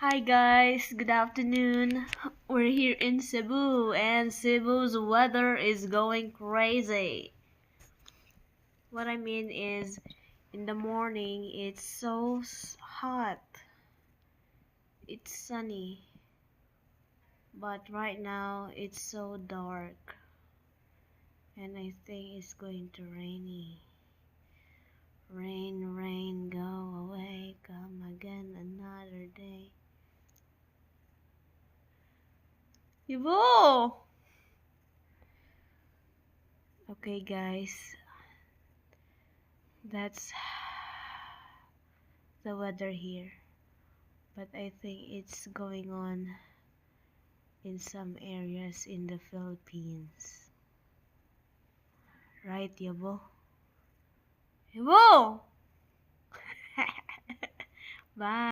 Hi guys, good afternoon. We're here in Cebu and Cebu's weather is going crazy. What I mean is in the morning it's so hot. It's sunny. But right now it's so dark and I think it's going to rainy. Rain, rain, go away, come again another day. Ibo! Okay guys, that's the weather here, but I think it's going on in some areas in the Philippines, right, Yabo? Yabo! Bye.